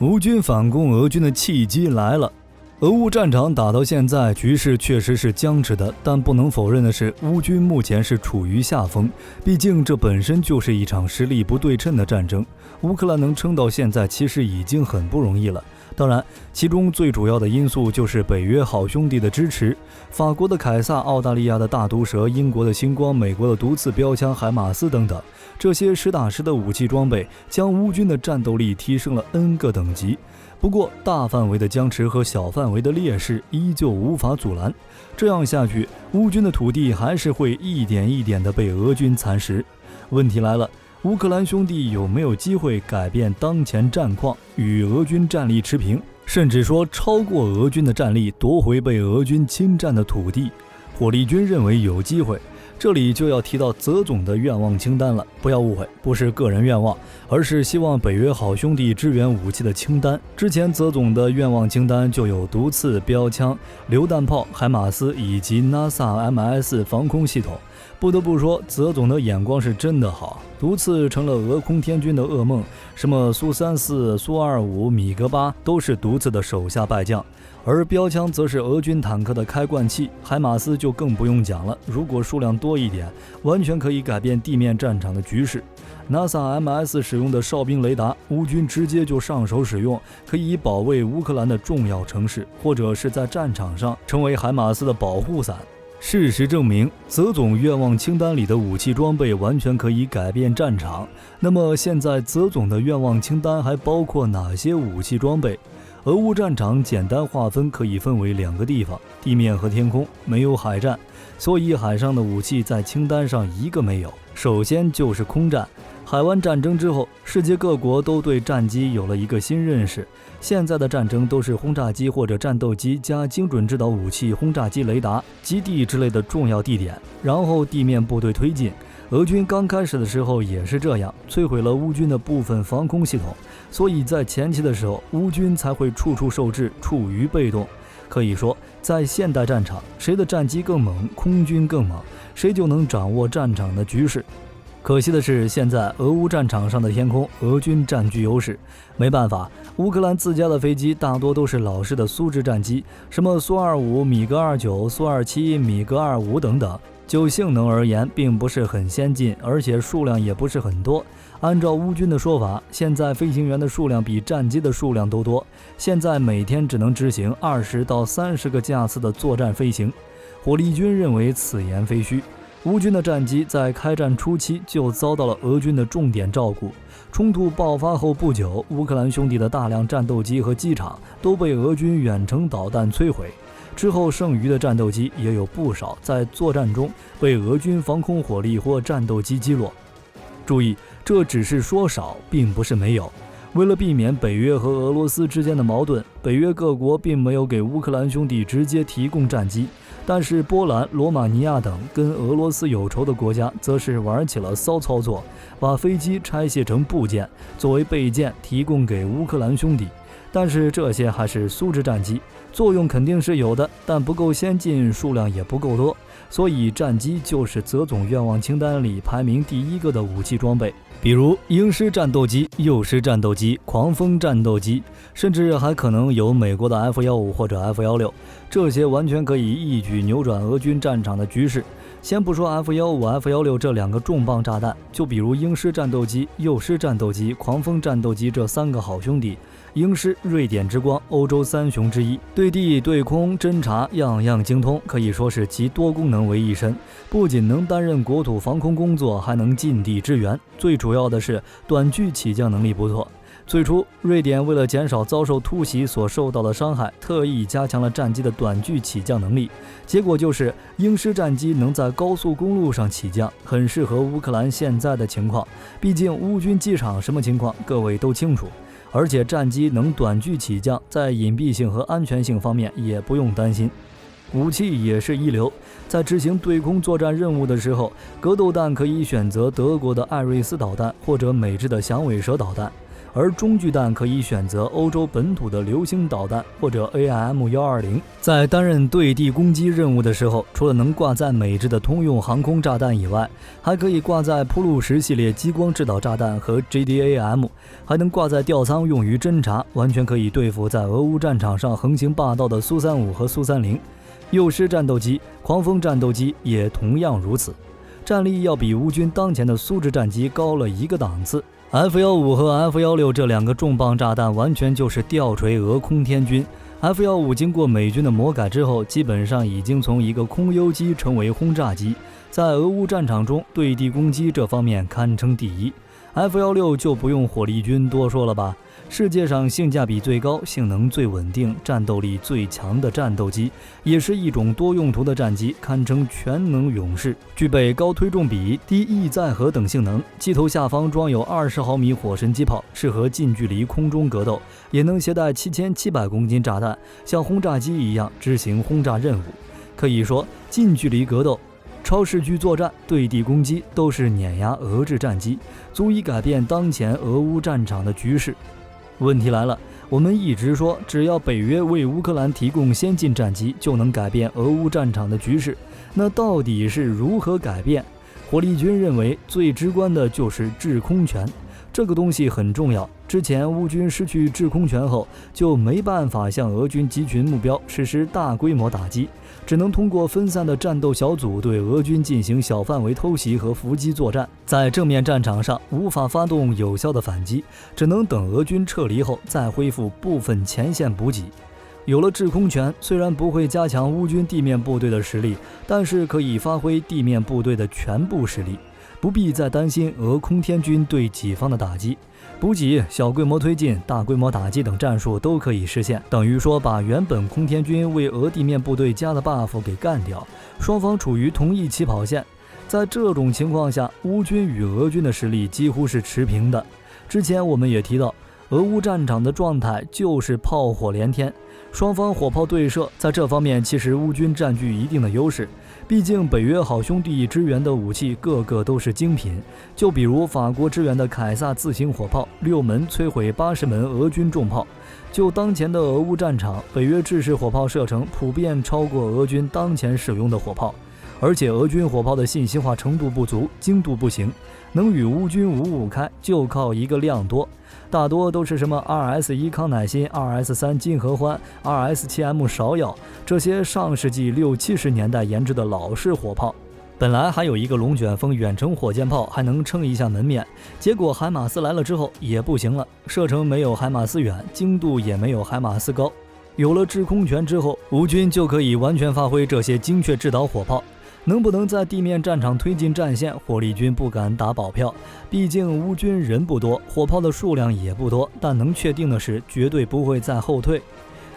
乌军反攻俄军的契机来了。俄乌战场打到现在，局势确实是僵持的，但不能否认的是，乌军目前是处于下风。毕竟这本身就是一场实力不对称的战争，乌克兰能撑到现在其实已经很不容易了。当然，其中最主要的因素就是北约好兄弟的支持，法国的凯撒、澳大利亚的大毒蛇、英国的星光、美国的毒刺标枪海马斯等等，这些实打实的武器装备将乌军的战斗力提升了 N 个等级。不过，大范围的僵持和小范围的劣势依旧无法阻拦，这样下去，乌军的土地还是会一点一点地被俄军蚕食。问题来了，乌克兰兄弟有没有机会改变当前战况，与俄军战力持平，甚至说超过俄军的战力，夺回被俄军侵占的土地？火力军认为有机会。这里就要提到泽总的愿望清单了，不要误会，不是个人愿望，而是希望北约好兄弟支援武器的清单。之前泽总的愿望清单就有毒刺标枪、榴弹炮、海马斯以及 NASA MS 防空系统。不得不说，泽总的眼光是真的好。毒刺成了俄空天军的噩梦，什么苏34、苏25、米格8都是毒刺的手下败将，而标枪则是俄军坦克的开罐器，海马斯就更不用讲了，如果数量多一点，完全可以改变地面战场的局势。NASA MS 使用的哨兵雷达，乌军直接就上手使用，可以保卫乌克兰的重要城市，或者是在战场上成为海马斯的保护伞。事实证明，泽总愿望清单里的武器装备完全可以改变战场。那么现在泽总的愿望清单还包括哪些武器装备？俄乌战场简单划分可以分为2个地方，地面和天空，没有海战，所以海上的武器在清单上一个没有。首先就是空战。海湾战争之后，世界各国都对战机有了一个新认识。现在的战争都是轰炸机或者战斗机加精准制导武器、轰炸机雷达、基地之类的重要地点，然后地面部队推进。俄军刚开始的时候也是这样，摧毁了乌军的部分防空系统，所以在前期的时候，乌军才会处处受制，处于被动。可以说，在现代战场，谁的战机更猛，空军更猛，谁就能掌握战场的局势。可惜的是，现在俄乌战场上的天空，俄军占据优势。没办法，乌克兰自家的飞机大多都是老式的苏制战机，什么苏25、米格29、苏27、米格25等等。就性能而言，并不是很先进，而且数量也不是很多。按照乌军的说法，现在飞行员的数量比战机的数量都多，现在每天只能执行20到30个架次的作战飞行。火力军认为此言非虚。乌军的战机在开战初期就遭到了俄军的重点照顾，冲突爆发后不久，乌克兰兄弟的大量战斗机和机场都被俄军远程导弹摧毁。之后剩余的战斗机也有不少在作战中被俄军防空火力或战斗机击落。注意，这只是说少，并不是没有。为了避免北约和俄罗斯之间的矛盾，北约各国并没有给乌克兰兄弟直接提供战机，但是波兰、罗马尼亚等跟俄罗斯有仇的国家则是玩起了骚操作，把飞机拆卸成部件作为备件提供给乌克兰兄弟。但是这些还是苏制战机，作用肯定是有的，但不够先进，数量也不够多，所以战机就是泽总愿望清单里排名第1个的武器装备。比如鹰狮战斗机、幼狮战斗机、狂风战斗机，甚至还可能有美国的 F-15或者 F-16，这些完全可以一举扭转俄军战场的局势。先不说 F-15、F-16这2个重磅炸弹，就比如鹰狮战斗机、幼狮战斗机、狂风战斗机这3个好兄弟。鹰狮，瑞典之光，欧洲3雄之一，对地、对空、侦察样样精通，可以说是集多功能为一身。不仅能担任国土防空工作，还能近地支援。最主要的是短距起降能力不错。最初，瑞典为了减少遭受突袭所受到的伤害，特意加强了战机的短距起降能力。结果就是鹰狮战机能在高速公路上起降，很适合乌克兰现在的情况。毕竟乌军机场什么情况，各位都清楚。而且战机能短距起降，在隐蔽性和安全性方面也不用担心。武器也是一流，在执行对空作战任务的时候，格斗弹可以选择德国的艾瑞斯导弹或者美制的响尾蛇导弹。而中距弹可以选择欧洲本土的流星导弹或者 AIM-120。在担任对地攻击任务的时候，除了能挂在美制的通用航空炸弹以外，还可以挂在铺路石系列激光制导炸弹和 GDAM， 还能挂在吊舱用于侦察，完全可以对付在俄乌战场上横行霸道的苏35和苏30。幼狮战斗机、狂风战斗机也同样如此，战力要比乌军当前的苏制战机高了一个档次。F-15和 F-16这两个重磅炸弹完全就是吊锤俄空天军。F-15经过美军的魔改之后，基本上已经从一个空优机成为轰炸机，在俄乌战场中对地攻击这方面堪称第一。F-16就不用火力军多说了吧，世界上性价比最高、性能最稳定、战斗力最强的战斗机，也是一种多用途的战机，堪称全能勇士，具备高推重比、低易载荷等性能。机头下方装有20毫米火神机炮，适合近距离空中格斗，也能携带7700公斤炸弹，像轰炸机一样执行轰炸任务。可以说，近距离格斗、超视距作战、对地攻击都是碾压俄制战机，足以改变当前俄乌战场的局势。问题来了，我们一直说只要北约为乌克兰提供先进战机，就能改变俄乌战场的局势。那到底是如何改变？火力军认为最直观的就是制空权，这个东西很重要。之前乌军失去制空权后，就没办法向俄军集群目标实施大规模打击，只能通过分散的战斗小组对俄军进行小范围偷袭和伏击作战。在正面战场上无法发动有效的反击，只能等俄军撤离后再恢复部分前线补给。有了制空权，虽然不会加强乌军地面部队的实力，但是可以发挥地面部队的全部实力，不必再担心俄空天军对己方的打击。补给、小规模推进、大规模打击等战术都可以实现，等于说把原本空天军为俄地面部队加的 buff 给干掉，双方处于同一起跑线。在这种情况下，乌军与俄军的实力几乎是持平的。之前我们也提到，俄乌战场的状态就是炮火连天，双方火炮对射，在这方面其实乌军占据一定的优势。毕竟北约好兄弟支援的武器个个都是精品，就比如法国支援的凯撒自行火炮，6门摧毁80门俄军重炮。就当前的俄乌战场，北约制式火炮射程普遍超过俄军当前使用的火炮，而且俄军火炮的信息化程度不足，精度不行，能与乌军五五开就靠一个量多，大多都是什么 2S1 康乃馨、2S3 金合欢、2S7M 芍药，这些上世纪60、70年代研制的老式火炮。本来还有一个龙卷风远程火箭炮还能撑一下门面，结果海马斯来了之后也不行了，射程没有海马斯远，精度也没有海马斯高。有了制空权之后，乌军就可以完全发挥这些精确制导火炮。能不能在地面战场推进战线，火力军不敢打保票，毕竟乌军人不多，火炮的数量也不多，但能确定的是绝对不会再后退。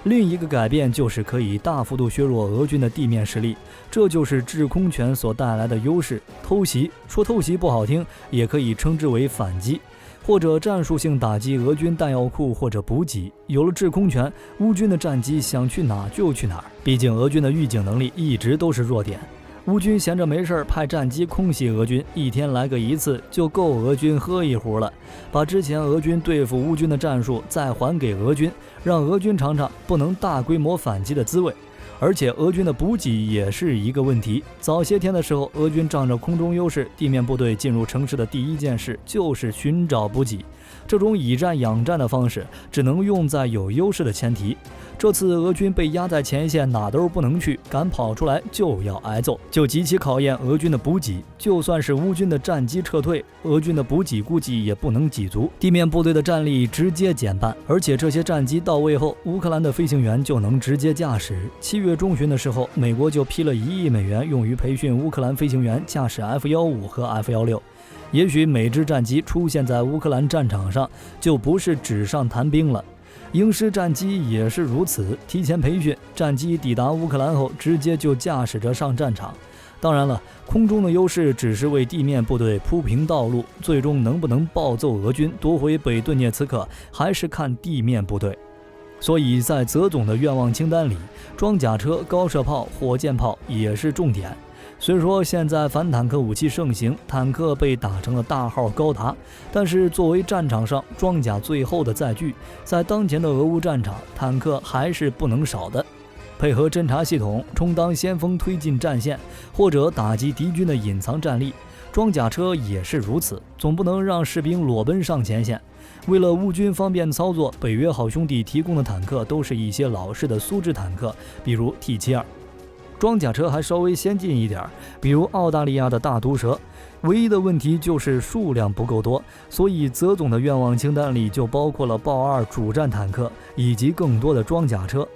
另一个改变就是可以大幅度削弱俄军的地面实力，这就是制空权所带来的优势。偷袭，说偷袭不好听，也可以称之为反击，或者战术性打击俄军弹药库或者补给。有了制空权，乌军的战机想去哪就去哪儿，毕竟俄军的预警能力一直都是弱点。乌军闲着没事派战机空袭俄军，一天来个一次就够俄军喝一壶了。把之前俄军对付乌军的战术再还给俄军，让俄军尝尝不能大规模反击的滋味。而且俄军的补给也是一个问题。早些天的时候，俄军仗着空中优势，地面部队进入城市的第一件事就是寻找补给。这种以战养战的方式只能用在有优势的前提。这次俄军被压在前线，哪都不能去，敢跑出来就要挨揍，就极其考验俄军的补给。就算是乌军的战机撤退，俄军的补给估计也不能给足，地面部队的战力直接减半。而且这些战机到位后，乌克兰的飞行员就能直接驾驶。7月中旬的时候，美国就批了1亿美元用于培训乌克兰飞行员驾驶 F-15和 F-16。也许美制战机出现在乌克兰战场上，就不是纸上谈兵了。鹰狮战机也是如此，提前培训，战机抵达乌克兰后，直接就驾驶着上战场。当然了，空中的优势只是为地面部队铺平道路，最终能不能暴揍俄军，夺回北顿涅茨克，还是看地面部队。所以在泽总的愿望清单里，装甲车、高射炮、火箭炮也是重点。虽说现在反坦克武器盛行，坦克被打成了大号高达，但是作为战场上装甲最后的载具，在当前的俄乌战场，坦克还是不能少的。配合侦察系统，充当先锋推进战线，或者打击敌军的隐藏战力。装甲车也是如此，总不能让士兵裸奔上前线。为了乌军方便操作，北约好兄弟提供的坦克都是一些老式的苏制坦克，比如 T72。装甲车还稍微先进一点，比如澳大利亚的大毒蛇。唯一的问题就是数量不够多，所以泽总的愿望清单里就包括了豹2主战坦克以及更多的装甲车。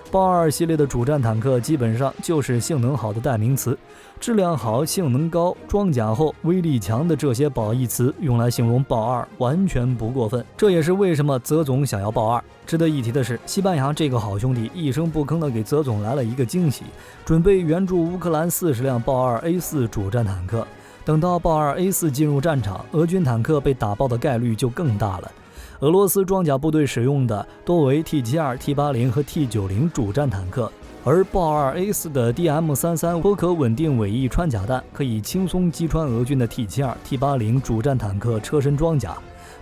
豹2系列的主战坦克基本上就是性能好的代名词，质量好、性能高、装甲厚、威力强的这些褒义词用来形容豹2完全不过分。这也是为什么泽总想要豹2。值得一提的是，西班牙这个好兄弟一声不吭地给泽总来了一个惊喜，准备援助乌克兰40辆豹2 A4 主战坦克。等到豹2 A4 进入战场，俄军坦克被打爆的概率就更大了。俄罗斯装甲部队使用的多为 T72、T80 和 T90 主战坦克，而豹2 A4 的 DM33 颇可稳定尾翼穿甲弹，可以轻松击穿俄军的 T72、T80 主战坦克车身装甲。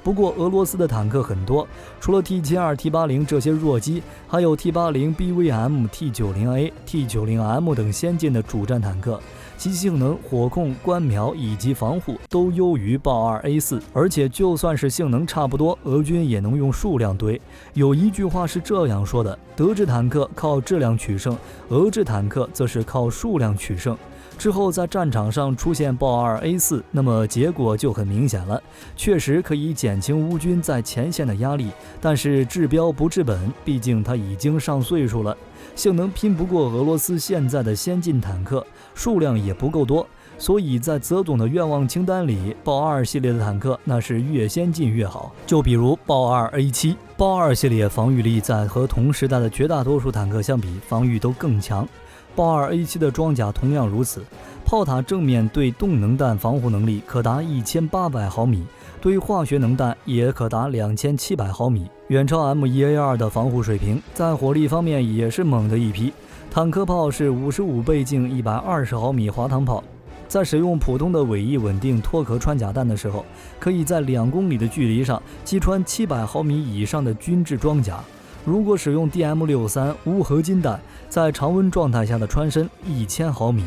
不过俄罗斯的坦克很多，除了 T72、T80 这些弱鸡，还有 T80、BVM、T90A、T90M 等先进的主战坦克，其性能、火控、观瞄以及防护都优于豹2 A4， 而且就算是性能差不多，俄军也能用数量堆。有一句话是这样说的：德制坦克靠质量取胜，俄制坦克则是靠数量取胜。之后在战场上出现豹2 A4， 那么结果就很明显了，确实可以减轻乌军在前线的压力，但是治标不治本，毕竟他已经上岁数了，性能拼不过俄罗斯现在的先进坦克，数量也不够多，所以在泽总的愿望清单里，豹2系列的坦克那是越先进越好。就比如豹2 A7， 豹2系列防御力在和同时代的绝大多数坦克相比，防御都更强。豹2 A7 的装甲同样如此，炮塔正面对动能弹防护能力可达1800毫米，对化学能弹也可达2700毫米，远超 M1A2 的防护水平，在火力方面也是猛的一批。坦克炮是55倍镜120毫米滑膛炮，在使用普通的尾翼稳定脱壳穿甲弹的时候，可以在2公里的距离上击穿700毫米以上的军制装甲。如果使用 DM63 无合金弹，在常温状态下的穿身1000毫米，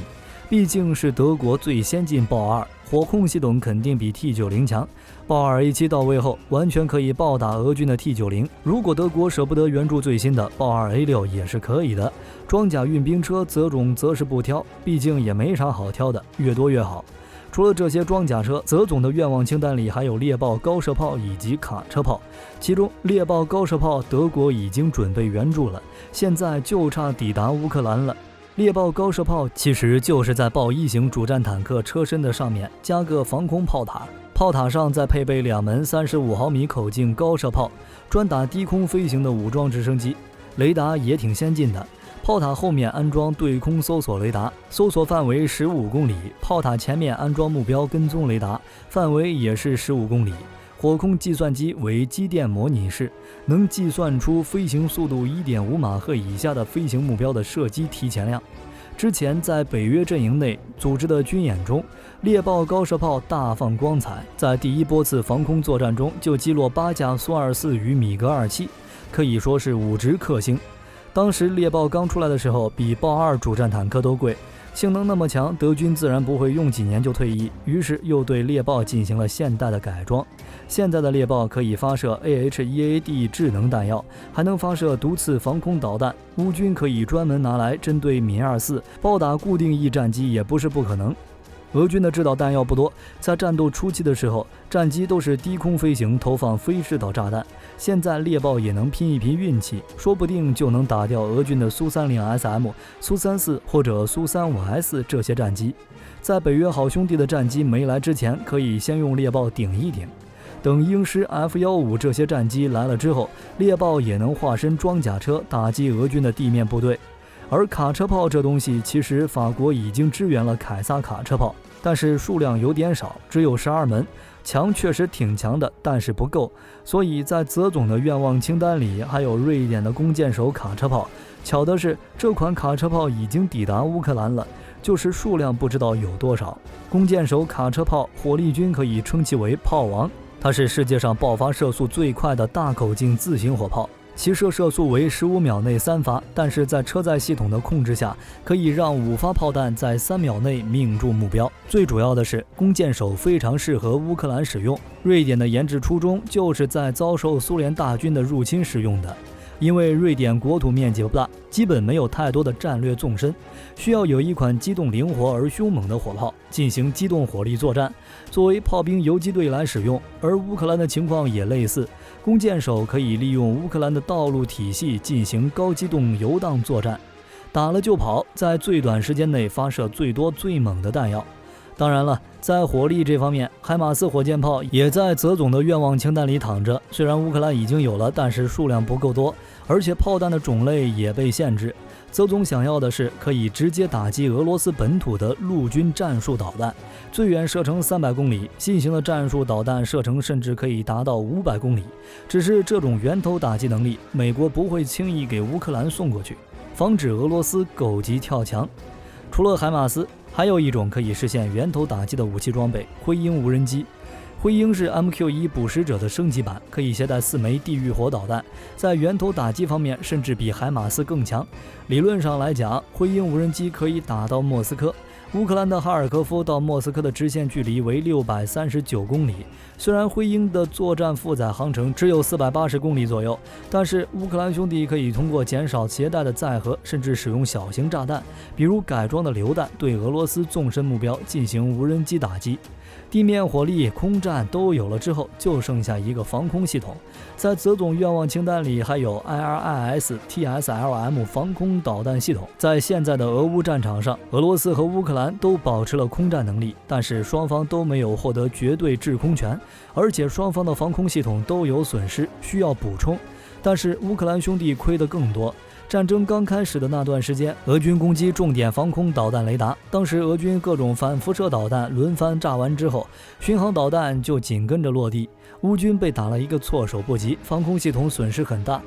毕竟是德国最先进豹2，火控系统肯定比 T90 强。豹2 A7 到位后，完全可以暴打俄军的 T90。如果德国舍不得援助最新的豹2 A6 也是可以的。装甲运兵车泽总则是不挑，毕竟也没啥好挑的，越多越好。除了这些装甲车，泽总的愿望清单里还有猎豹高射炮以及卡车炮，其中猎豹高射炮德国已经准备援助了，现在就差抵达乌克兰了。猎豹高射炮其实就是在豹1型主战坦克车身的上面加个防空炮塔，炮塔上再配备2门35毫米口径高射炮，专打低空飞行的武装直升机，雷达也挺先进的。炮塔后面安装对空搜索雷达，搜索范围15公里；炮塔前面安装目标跟踪雷达，范围也是15公里。火控计算机为机电模拟式，能计算出飞行速度 1.5 马赫以下的飞行目标的射击提前量。之前在北约阵营内组织的军演中，猎豹高射炮大放光彩，在第一波次防空作战中就击落8架苏24与米格27，可以说是5值克星。当时猎豹刚出来的时候，比豹2主战坦克都贵，性能那么强，德军自然不会用几年就退役，于是又对猎豹进行了现代的改装。现在的猎豹可以发射 AH-1AD 智能弹药，还能发射毒刺防空导弹，乌军可以专门拿来针对米24暴打固定翼战机也不是不可能。俄军的制导弹药不多，在战斗初期的时候，战机都是低空飞行投放非制导炸弹，现在猎豹也能拼一拼运气，说不定就能打掉俄军的苏 30SM、苏34或者苏 35S 这些战机。在北约好兄弟的战机没来之前，可以先用猎豹顶一顶，等鹰狮 F-15这些战机来了之后，猎豹也能化身装甲车打击俄军的地面部队。而卡车炮这东西，其实法国已经支援了凯撒卡车炮，但是数量有点少，只有12门，强确实挺强的，但是不够。所以在泽总的愿望清单里还有瑞典的弓箭手卡车炮。巧的是，这款卡车炮已经抵达乌克兰了，就是数量不知道有多少。弓箭手卡车炮，火力军可以称其为炮王，它是世界上爆发射速最快的大口径自行火炮，其射速为15秒内3发，但是在车载系统的控制下，可以让5发炮弹在3秒内命中目标。最主要的是，弓箭手非常适合乌克兰使用。瑞典的研制初衷就是在遭受苏联大军的入侵使用的。因为瑞典国土面积不大，基本没有太多的战略纵深，需要有一款机动灵活而凶猛的火炮进行机动火力作战，作为炮兵游击队来使用。而乌克兰的情况也类似，弓箭手可以利用乌克兰的道路体系进行高机动游荡作战，打了就跑，在最短时间内发射最多最猛的弹药。当然了，在火力这方面，海马斯火箭炮也在泽总的愿望清单里躺着。虽然乌克兰已经有了，但是数量不够多，而且炮弹的种类也被限制。泽总想要的是可以直接打击俄罗斯本土的陆军战术导弹，最远射程300公里，新型的战术导弹射程甚至可以达到500公里。只是这种源头打击能力，美国不会轻易给乌克兰送过去，防止俄罗斯狗急跳墙。除了海马斯，还有一种可以实现源头打击的武器装备——灰鹰无人机。灰鹰是 MQ-1 捕食者的升级版，可以携带4枚地狱火导弹，在源头打击方面甚至比海马斯更强。理论上来讲，灰鹰无人机可以打到莫斯科。乌克兰的哈尔科夫到莫斯科的直线距离为639公里，虽然灰鹰的作战负载航程只有480公里左右，但是乌克兰兄弟可以通过减少携带的载荷，甚至使用小型炸弹，比如改装的榴弹，对俄罗斯纵深目标进行无人机打击。地面火力、空战都有了之后，就剩下一个防空系统。在泽总愿望清单里还有 IRIS-TSLM 防空导弹系统。在现在的俄乌战场上，俄罗斯和乌克兰都保持了空战能力，但是双方都没有获得绝对制空权，而且双方的防空系统都有损失，需要补充。但是乌克兰兄弟亏得更多。战争刚开始的那段时间，俄军攻击重点防空导弹雷达，当时俄军各种反辐射导弹轮番炸完之后，巡航导弹就紧跟着落地，乌军被打了一个措手不及，防空系统损失很大。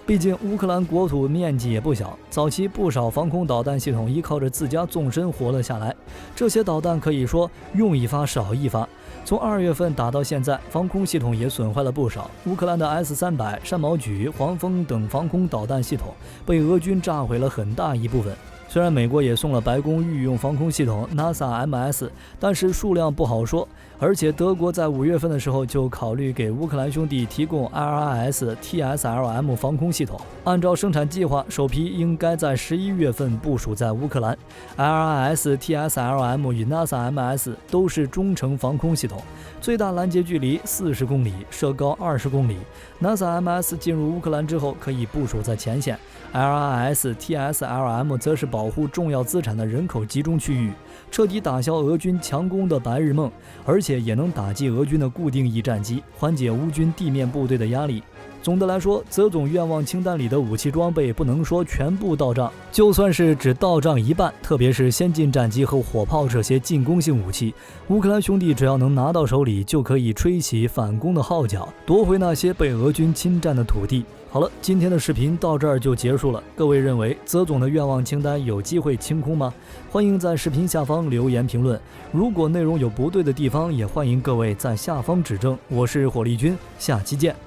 毕竟乌克兰国土面积也不小，早期不少防空导弹系统依靠着自家纵深活了下来，这些导弹可以说用一发少一发。从2月份打到现在，防空系统也损坏了不少。乌克兰的 S-300、山毛榉、黄蜂等防空导弹系统被俄军炸毁了很大一部分。虽然美国也送了白宫御用防空系统 NASA-MS， 但是数量不好说。而且德国在5月份的时候就考虑给乌克兰兄弟提供 IRIS-TSLM 防空系统，按照生产计划，首批应该在11月份部署在乌克兰。IRIS-TSLM 与 NASA-MS 都是中程防空系统，最大拦截距离40公里，射高20公里。NASA-MS 进入乌克兰之后可以部署在前线， IRIS-TSLM 则是保护重要资产的人口集中区域，彻底打消俄军强攻的白日梦，而且也能打击俄军的固定翼战机，缓解乌军地面部队的压力。总的来说，泽总愿望清单里的武器装备不能说全部到账，就算是只到账一半，特别是先进战机和火炮这些进攻性武器，乌克兰兄弟只要能拿到手里，就可以吹起反攻的号角，夺回那些被俄军侵占的土地。好了，今天的视频到这儿就结束了。各位认为泽总的愿望清单有机会清空吗？欢迎在视频下方留言评论。如果内容有不对的地方，也欢迎各位在下方指正。我是火力军，下期见。